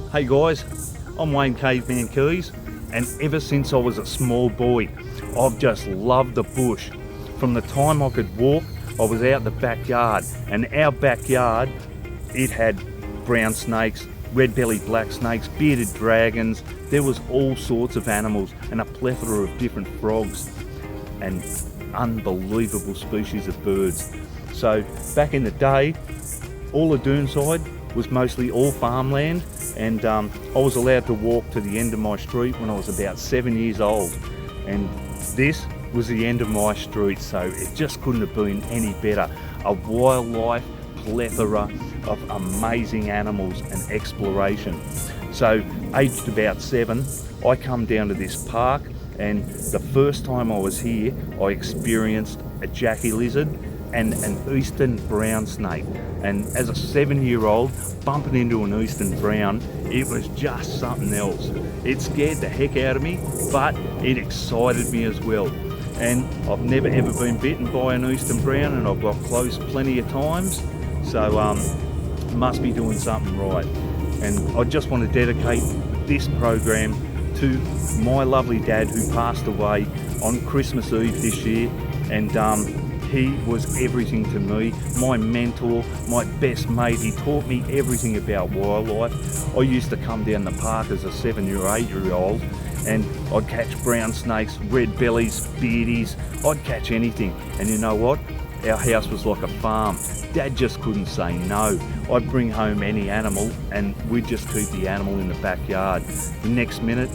Hey guys, I'm Wayne Caveman Keys, and ever since I was a small boy, I've just loved the bush. From the time I could walk, I was out the backyard, and our backyard, it had brown snakes, red-bellied black snakes, bearded dragons. There was all sorts of animals and a plethora of different frogs and unbelievable species of birds. So back in the day, all the Doonside was mostly all farmland, and I was allowed to walk to the end of my street when I was about 7 years old, and this was the end of my street, so it just couldn't have been any better. A wildlife plethora of amazing animals and exploration. So aged about 7, I come down to this park, and the first time I was here I experienced a Jackie lizard and an eastern brown snake, and as a 7-year-old bumping into an eastern brown, it was just something else. It scared the heck out of me, but it excited me as well. And I've never ever been bitten by an eastern brown, and I've got close plenty of times, so must be doing something right. And I just want to dedicate this program to my lovely dad, who passed away on Christmas Eve this year, and he was everything to me, my mentor, my best mate. He taught me everything about wildlife. I used to come down the park as a 7 or 8 year old, and I'd catch brown snakes, red bellies, beardies. I'd catch anything. And you know what? Our house was like a farm. Dad just couldn't say no. I'd bring home any animal, and we'd just keep the animal in the backyard. The next minute,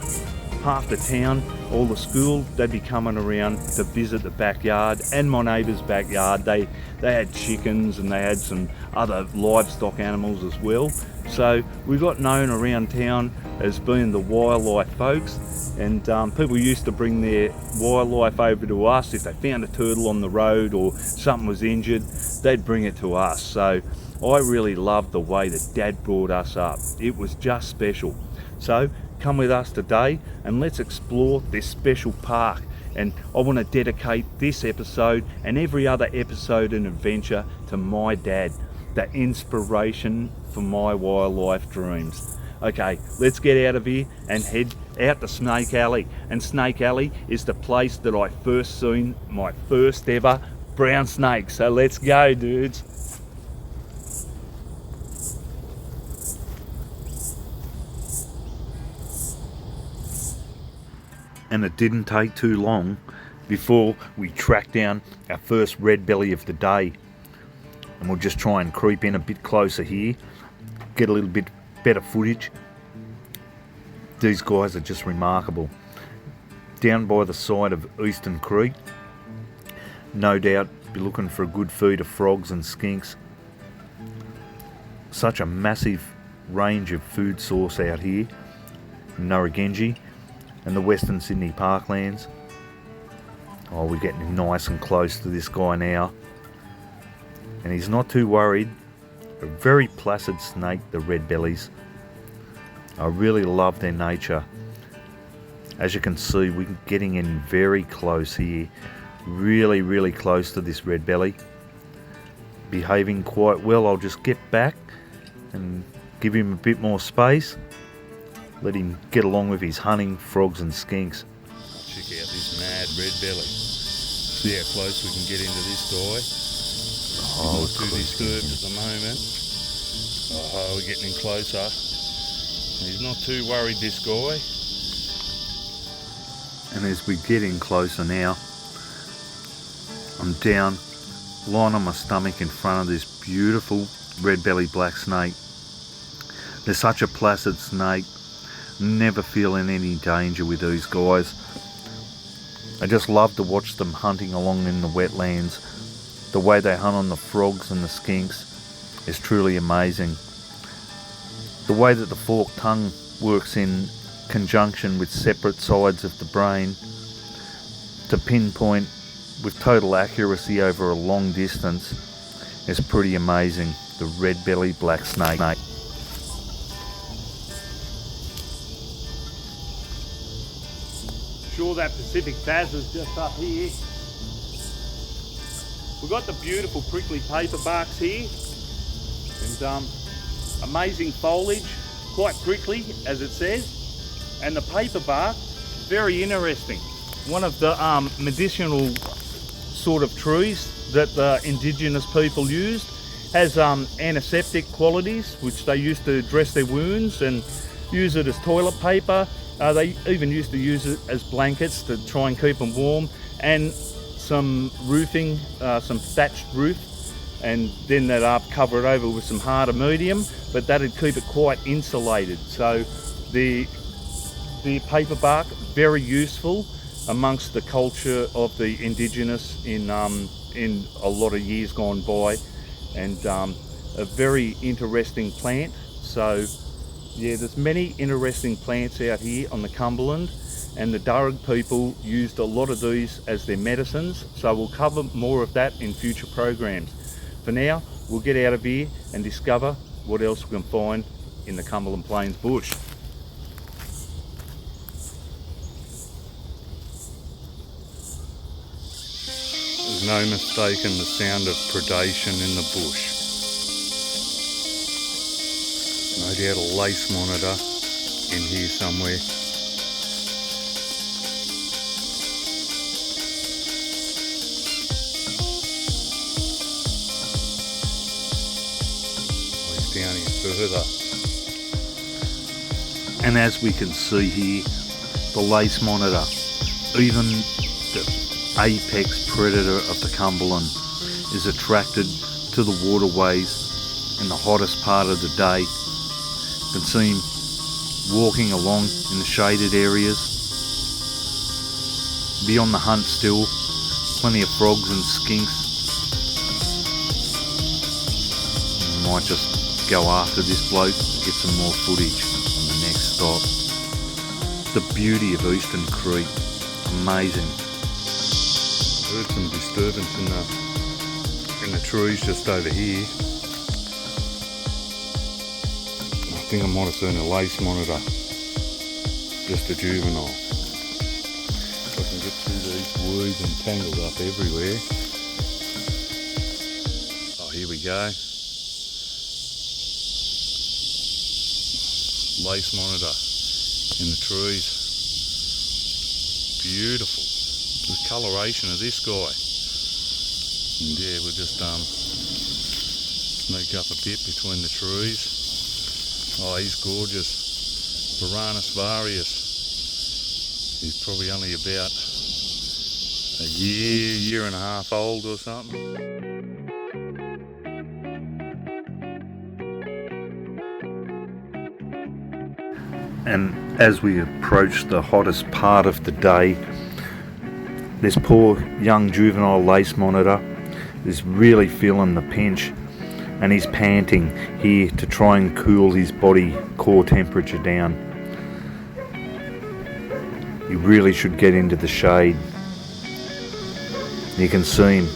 half the town, all the school, they'd be coming around to visit the backyard and my neighbour's backyard. They had chickens, and they had some other livestock animals as well. So we got known around town as being the wildlife folks, and people used to bring their wildlife over to us. If they found a turtle on the road or something was injured, they'd bring it to us. So I really loved the way that Dad brought us up. It was just special. So come with us today and let's explore this special park. And I want to dedicate this episode and every other episode and adventure to my dad, the inspiration for my wildlife dreams. Okay, let's get out of here and head out to Snake Alley. And Snake Alley is the place that I first seen my first ever brown snake. So let's go, dudes. And it didn't take too long before we tracked down our first red belly of the day. And we'll just try and creep in a bit closer here, get a little bit better footage. These guys are just remarkable. Down by the side of Eon Creek, no doubt be looking for a good feed of frogs and skinks. Such a massive range of food source out here in Nargenji and the Western Sydney parklands. Oh, we're getting nice and close to this guy now, and he's not too worried. A very placid snake, the red bellies. I really love their nature. As you can see, we're getting in very close here, really close to this red belly. Behaving quite well. I'll just get back and give him a bit more space. Let him get along with his hunting, frogs and skinks. Check out this mad red belly. See how close we can get into this guy. Not too disturbed at the moment. Oh, we're getting in closer. He's not too worried, this guy. And as we get in closer now, I'm down, lying on my stomach in front of this beautiful red-bellied black snake. They're such a placid snake. Never feeling any danger with these guys. I just love to watch them hunting along in the wetlands. The way they hunt on the frogs and the skinks is truly amazing. The way that the forked tongue works in conjunction with separate sides of the brain to pinpoint with total accuracy over a long distance is pretty amazing. The red-bellied black snake. Sure, that Pacific bazer's just up here. We've got the beautiful prickly paper barks here, and amazing foliage, quite quickly, as it says. And the paper bark, very interesting. One of the medicinal sort of trees that the indigenous people used. Has antiseptic qualities, which they used to dress their wounds and use it as toilet paper. They even used to use it as blankets to try and keep them warm, and some roofing, some thatched roof, and then they'd cover it over with some harder medium, but that'd keep it quite insulated. So the paper bark, very useful amongst the culture of the indigenous in a lot of years gone by, and a very interesting plant. So yeah, there's many interesting plants out here on the Cumberland, and the Darug people used a lot of these as their medicines, so we'll cover more of that in future programs. For now, we'll get out of here and discover what else we can find in the Cumberland Plains bush. There's no mistaking the sound of predation in the bush. No doubt a lace monitor in here somewhere. Oh, he's down here further. And as we can see here, the lace monitor, even the apex predator of the Cumberland, is attracted to the waterways in the hottest part of the day. You can see him walking along in the shaded areas. Be on the hunt still, plenty of frogs and skinks. Might just go after this bloke, get some more footage on the next stop. The beauty of Eon Creek, amazing. Heard some disturbance in the trees just over here. I think I might have seen a lace monitor, just a juvenile. If I can get through these weeds and tangled up everywhere. Oh, here we go. Lace monitor in the trees. Beautiful. The coloration of this guy. And yeah, we'll just sneak up a bit between the trees. Oh, he's gorgeous. Varanus varius. He's probably only about a year and a half old or something. And as we approach the hottest part of the day, this poor young juvenile lace monitor is really feeling the pinch, and he's panting here to try and cool his body core temperature down. He really should get into the shade. You can see him,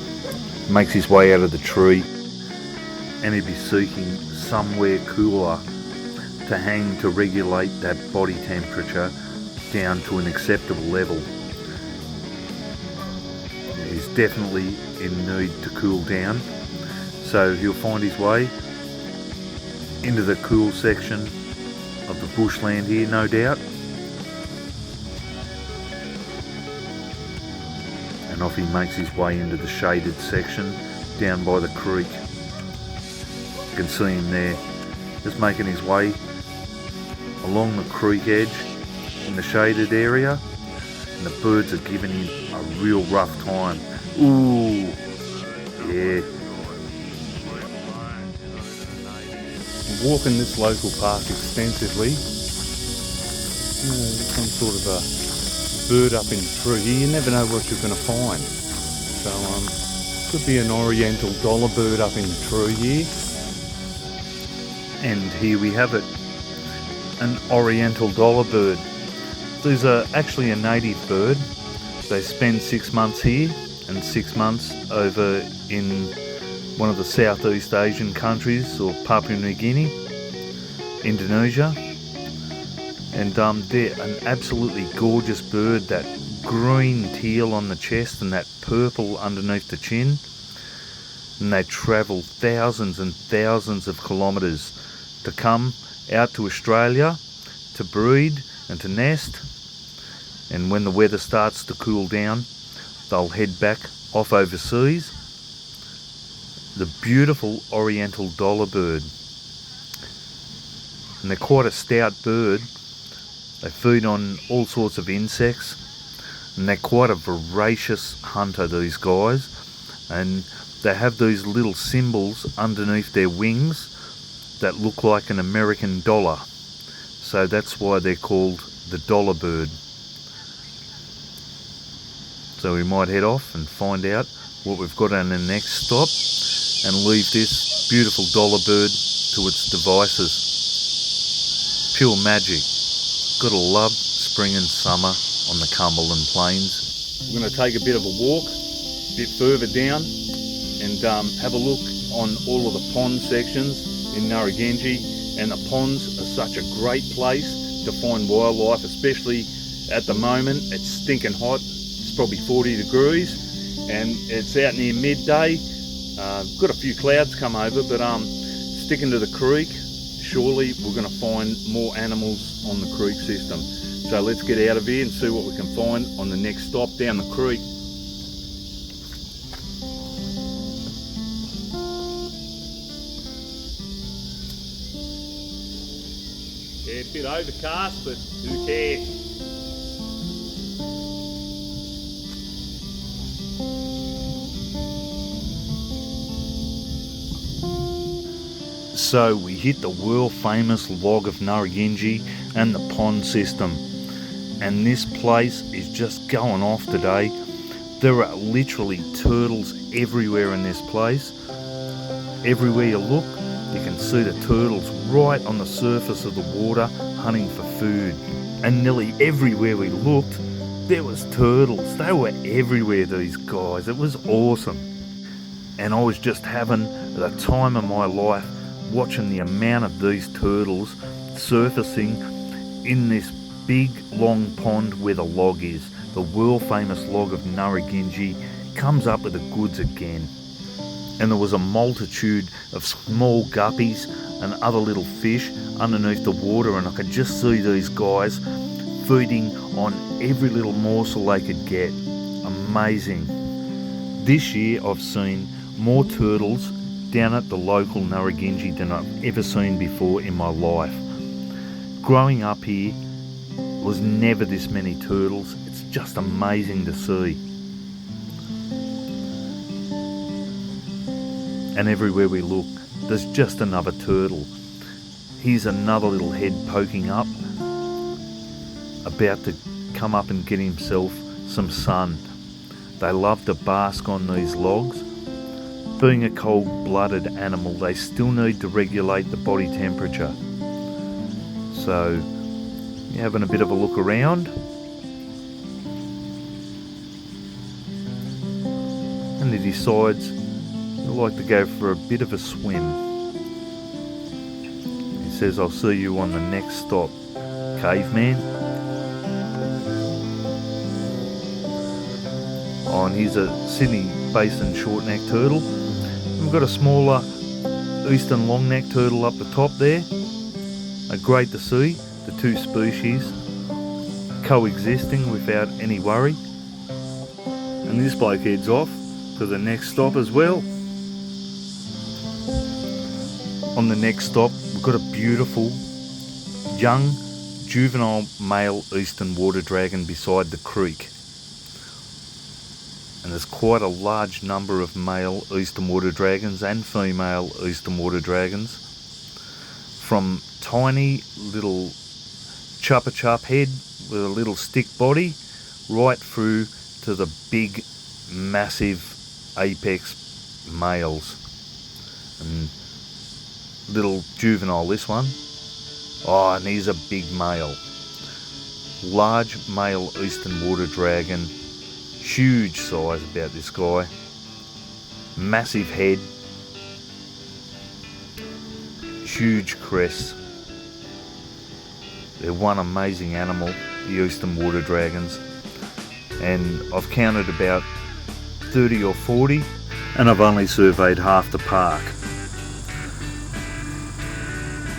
makes his way out of the tree, and he'd be seeking somewhere cooler to hang to regulate that body temperature down to an acceptable level. He's definitely in need to cool down, so he'll find his way into the cool section of the bushland here, no doubt, and off he makes his way into the shaded section down by the creek. You can see him there, just making his way along the creek edge in the shaded area, and the birds are giving him a real rough time. Ooh, yeah. I'm walking this local park extensively. There's some sort of a bird up in the tree. You never know what you're going to find. So could be an Oriental dollar bird up in the tree here. And here we have it, an Oriental dollar bird. These are actually a native bird. They spend 6 months here and 6 months over in one of the Southeast Asian countries, or Papua New Guinea, Indonesia. And they're an absolutely gorgeous bird, that green teal on the chest and that purple underneath the chin. And they travel thousands and thousands of kilometres to come out to Australia to breed and to nest, and when the weather starts to cool down they'll head back off overseas. The beautiful Oriental dollar bird, and they're quite a stout bird. They feed on all sorts of insects, and they're quite a voracious hunter, these guys, and they have these little symbols underneath their wings that look like an American dollar, so that's why they're called the dollar bird. So we might head off and find out what we've got on the next stop and leave this beautiful dollar bird to its devices. Pure magic. Gotta love spring and summer on the Cumberland Plains. We're going to take a bit of a walk a bit further down and have a look on all of the pond sections in Nargenji. And the ponds are such a great place to find wildlife, especially at the moment. It's stinking hot. It's probably 40 degrees and it's out near midday. Got a few clouds come over, but sticking to the creek, surely we're going to find more animals on the creek system. So let's get out of here and see what we can find on the next stop down the creek. Yeah, a bit overcast, but who cares? So we hit the world famous log of Nargenji and the pond system, and this place is just going off today. There are literally turtles everywhere in this place. Everywhere you look you can see the turtles right on the surface of the water hunting for food, and nearly everywhere we looked there was turtles. They were everywhere, these guys. It was awesome, and I was just having the time of my life watching the amount of these turtles surfacing in this big long pond where the log is. The world famous log of Nargenji comes up with the goods again, and there was a multitude of small guppies and other little fish underneath the water, and I could just see these guys feeding on every little morsel they could get. Amazing. This year I've seen more turtles down at the local Nargenji than I've ever seen before in my life. Growing up here was never this many turtles. It's just amazing to see. And everywhere we look, there's just another turtle. Here's another little head poking up, about to come up and get himself some sun. They love to bask on these logs. Being a cold-blooded animal, they still need to regulate the body temperature. So, you're having a bit of a look around. And he decides he'd like to go for a bit of a swim. He says, "I'll see you on the next stop, caveman." Oh, and here's a Sydney basin short-necked turtle. We've got a smaller eastern long-necked turtle up the top there. Great to see the two species coexisting without any worry. And this bloke heads off to the next stop as well. On the next stop we've got a beautiful young juvenile male eastern water dragon beside the creek. And there's quite a large number of male eastern water dragons and female eastern water dragons, from tiny little chuppa chup head with a little stick body right through to the big massive apex males. And little juvenile, this one, oh, and he's a big male. Large male eastern water dragon. Huge size about this guy, massive head, huge crests. They're one amazing animal, the eastern water dragons, and I've counted about 30 or 40, and I've only surveyed half the park.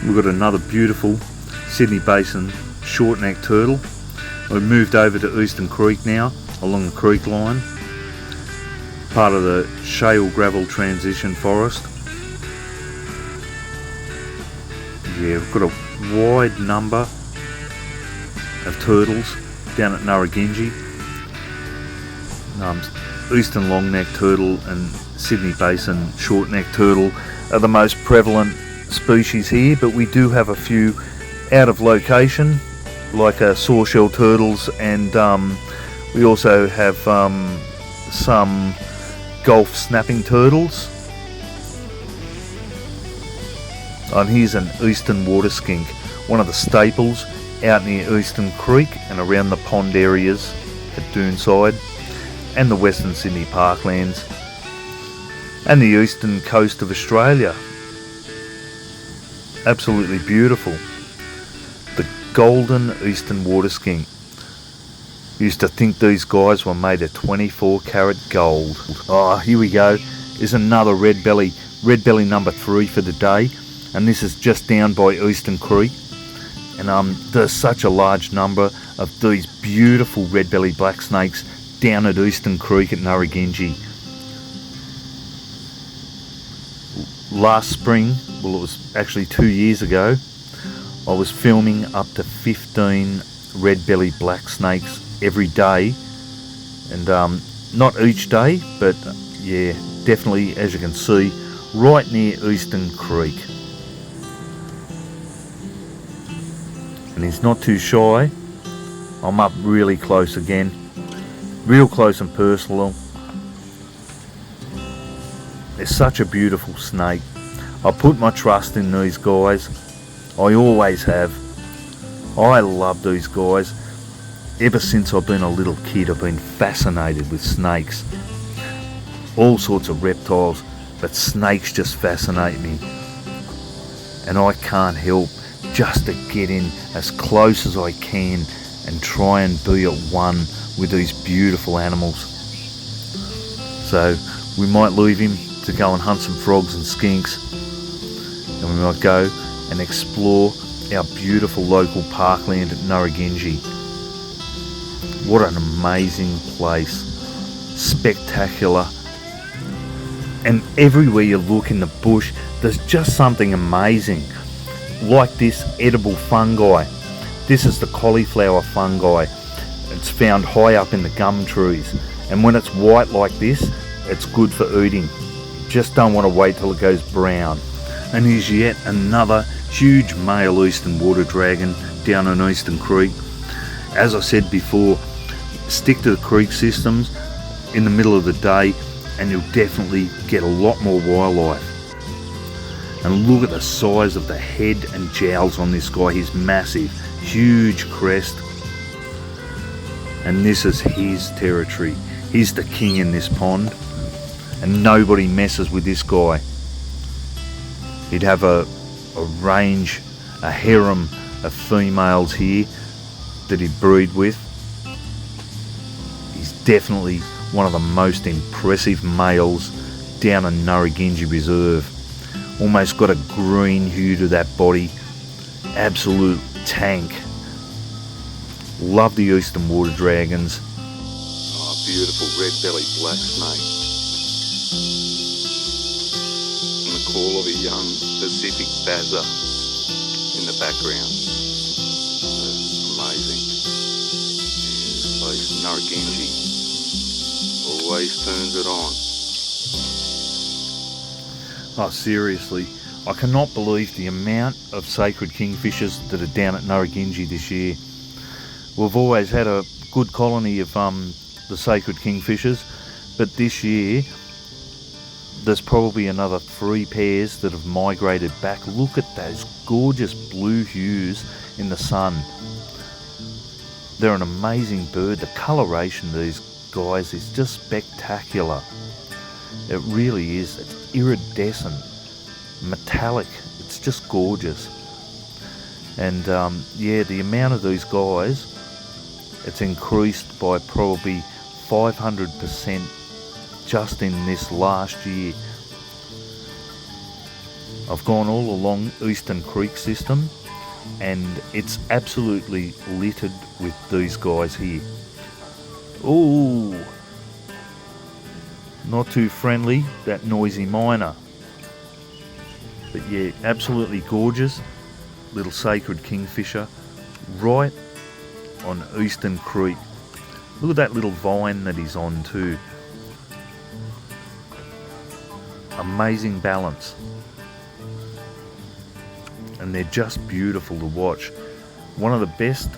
we've got another beautiful Sydney Basin short-necked turtle. We've moved over to Eon Creek now, along the creek line, part of the shale gravel transition forest. Yeah, we've got a wide number of turtles down at Nargenji. Eastern long-necked turtle and Sydney Basin short-necked turtle are the most prevalent species here, but we do have a few out of location, like sawshell turtles, and we also have some Gulf snapping turtles. And here's an eastern water skink, one of the staples out near Eon Creek and around the pond areas at Doonside and the Western Sydney parklands and the eastern coast of Australia. Absolutely beautiful. The golden eastern water skink. Used to think these guys were made of 24 karat gold. Oh, here we go. Is another red belly number 3 for the day, and this is just down by Eon Creek. And there's such a large number of these beautiful red belly black snakes down at Eon Creek at Nargenji. Last spring, well, it was actually 2 years ago, I was filming up to 15 red belly black snakes every day, and not each day, but yeah, definitely, as you can see, right near Eon Creek. And he's not too shy. I'm up really close again, real close and personal. They're such a beautiful snake. I put my trust in these guys. I always have. I love these guys. Ever since I've been a little kid, I've been fascinated with snakes. All sorts of reptiles, but snakes just fascinate me. And I can't help just to get in as close as I can and try and be at one with these beautiful animals. So we might leave him to go and hunt some frogs and skinks, and we might go and explore our beautiful local parkland at Nargenji. What an amazing place, spectacular, and everywhere you look in the bush there's just something amazing, like this edible fungi. This is the cauliflower fungi. It's found high up in the gum trees, and when it's white like this, it's good for eating. Just don't want to wait till it goes brown. And here's yet another huge male eastern water dragon down on Eon Creek. As I said before, stick to the creek systems in the middle of the day and you'll definitely get a lot more wildlife. And look at the size of the head and jowls on this guy. He's massive, huge crest, and this is his territory. He's the king in this pond, and nobody messes with this guy. He'd have a range, a harem of females here that he'd breed with. He's definitely one of the most impressive males down in Nargenji Reserve. Almost got a green hue to that body. Absolute tank. Love the eastern water dragons. Oh, beautiful red-bellied black snake. And the call of a young Pacific bazer in the background. Amazing. This place, Nargenji, always turns it on. Oh, seriously, I cannot believe the amount of sacred kingfishers that are down at Nargenji this year. We've always had a good colony of the sacred kingfishers, but this year there's probably another 3 pairs that have migrated back. Look at those gorgeous blue hues in the sun. They're an amazing bird. The coloration of these guys is just spectacular. It really is. It's iridescent, metallic. It's just gorgeous. And yeah, the amount of these guys, it's increased by probably 500% just in this last year. I've gone all along Eastern Creek system, and it's absolutely littered with these guys here. Ooh, not too friendly, that noisy miner. But yeah, absolutely gorgeous little sacred kingfisher right on Eastern Creek. Look at that little vine that he's on too. Amazing balance. And they're just beautiful to watch. One of the best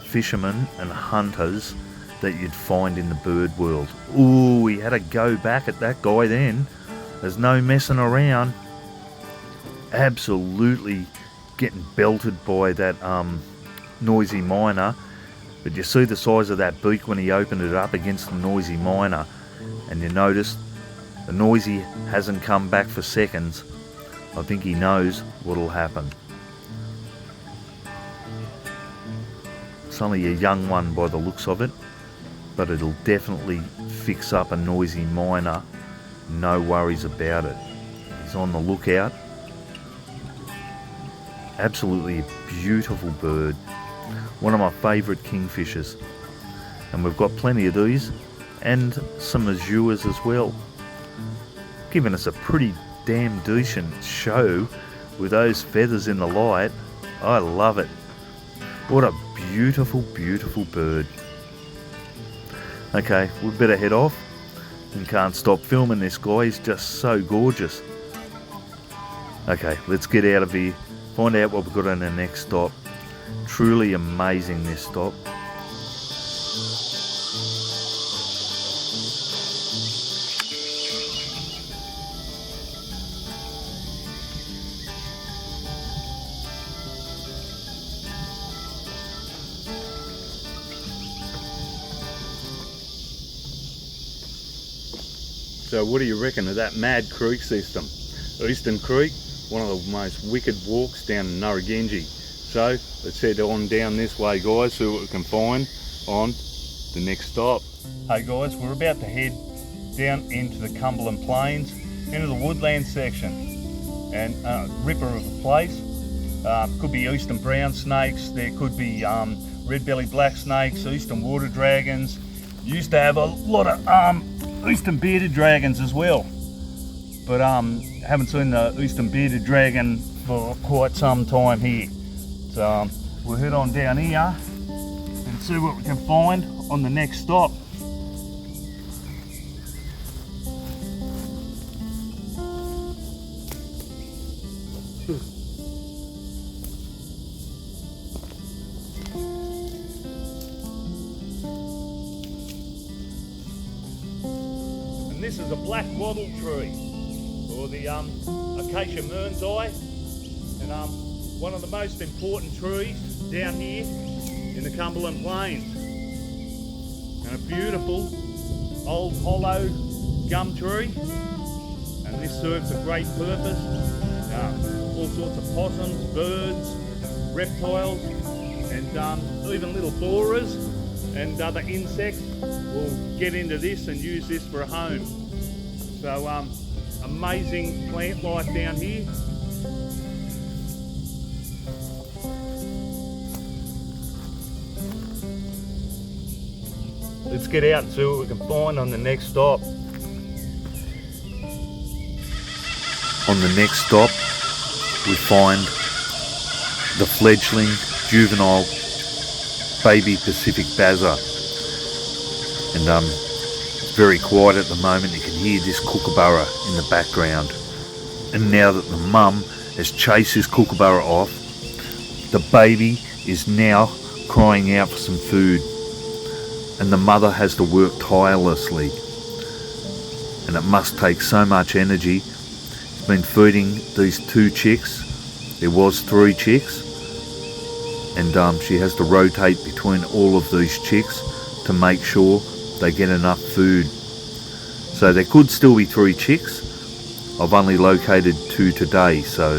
fishermen and hunters that you'd find in the bird world. Ooh, he had to go back at that guy then. There's no messing around. Absolutely getting belted by that noisy miner. But you see the size of that beak when he opened it up against the noisy miner, and you notice the noisy hasn't come back for seconds. I think he knows what'll happen. It's only a young one by the looks of it, but it'll definitely fix up a noisy miner. No worries about it. He's on the lookout. Absolutely a beautiful bird. One of my favourite kingfishers. And we've got plenty of these and some azures as well. Giving us a pretty damn decent show with those feathers in the light. I love it. What a beautiful, beautiful bird. Okay, we better head off. And can't stop filming this guy. He's just so gorgeous. Okay, let's get out of here. Find out what we've got on the next stop. Truly amazing, this stop. So what do you reckon of that mad creek system? Eastern Creek, one of the most wicked walks down in Nargenji. So let's head on down this way, guys, see what we can find on the next stop. Hey guys, we're about to head down into the Cumberland Plains, into the woodland section, and ripper of a place. Could be eastern brown snakes, there could be red-bellied black snakes, eastern water dragons. Used to have a lot of eastern bearded dragons as well, but haven't seen the eastern bearded dragon for quite some time here. So we'll head on down here and see what we can find on the next stop. And this is a black wattle tree, or the Acacia Mernseye, and one of the most important trees down here in the Cumberland Plains. And a beautiful old hollow gum tree, and this serves a great purpose. All sorts of possums, birds, reptiles, and even little borers and other insects will get into this and use this for a home. So amazing plant life down here. Let's get out and see what we can find on the next stop. On the next stop, we find the fledgling, juvenile, baby Pacific bazer. And it's very quiet at the moment. You can hear this kookaburra in the background. And now that the mum has chased this kookaburra off, the baby is now crying out for some food. And the mother has to work tirelessly, and it must take so much energy. It's been feeding these 2 chicks. There was 3 chicks, and she has to rotate between all of these chicks to make sure they get enough food. So there could still be 3 chicks. I've only located 2 today, so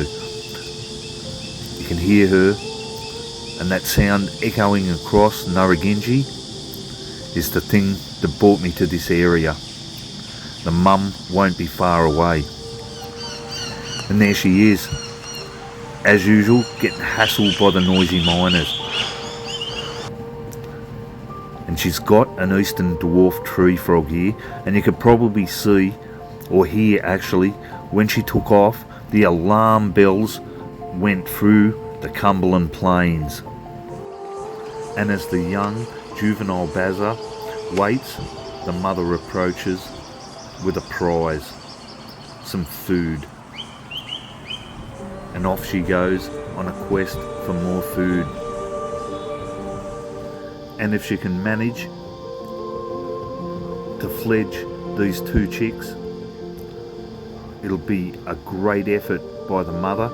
you can hear her, and that sound echoing across Nargenji is the thing that brought me to this area. The mum won't be far away. And there she is, as usual, getting hassled by the noisy miners. And she's got an eastern dwarf tree frog here, and you could probably see, or hear actually, when she took off, the alarm bells went through the Cumberland Plains. And as the young juvenile bazer waits, the mother approaches with a prize, some food. And off she goes on a quest for more food. And if she can manage to fledge these 2 chicks, it'll be a great effort by the mother.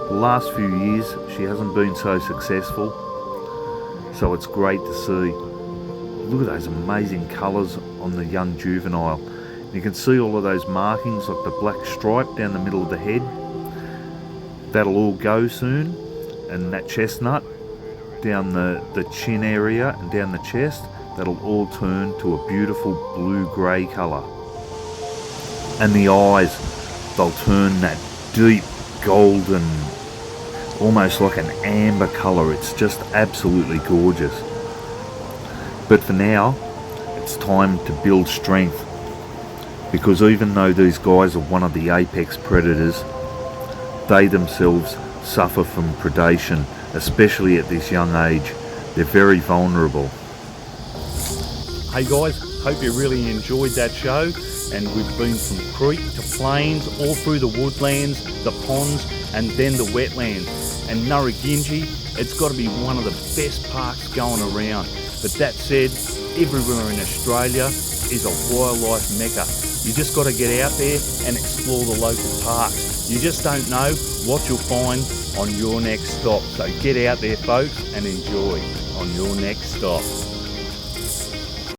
The last few years she hasn't been so successful, so it's great to see. Look at those amazing colours on the young juvenile. You can see all of those markings, like the black stripe down the middle of the head. That'll all go soon, and that chestnut down the chin area and down the chest, that'll all turn to a beautiful blue-grey colour. And the eyes, they'll turn that deep golden, almost like an amber colour. It's just absolutely gorgeous. But for now, it's time to build strength, because even though these guys are one of the apex predators, they themselves suffer from predation, especially at this young age. They're very vulnerable. Hey guys, hope you really enjoyed that show, and we've been from creek to plains, all through the woodlands, the ponds, and then the wetlands. And Nargenji, it's got to be one of the best parks going around. But that said, everywhere in Australia is a wildlife mecca. You just got to get out there and explore the local parks. You just don't know what you'll find on your next stop. So get out there, folks, and enjoy on your next stop.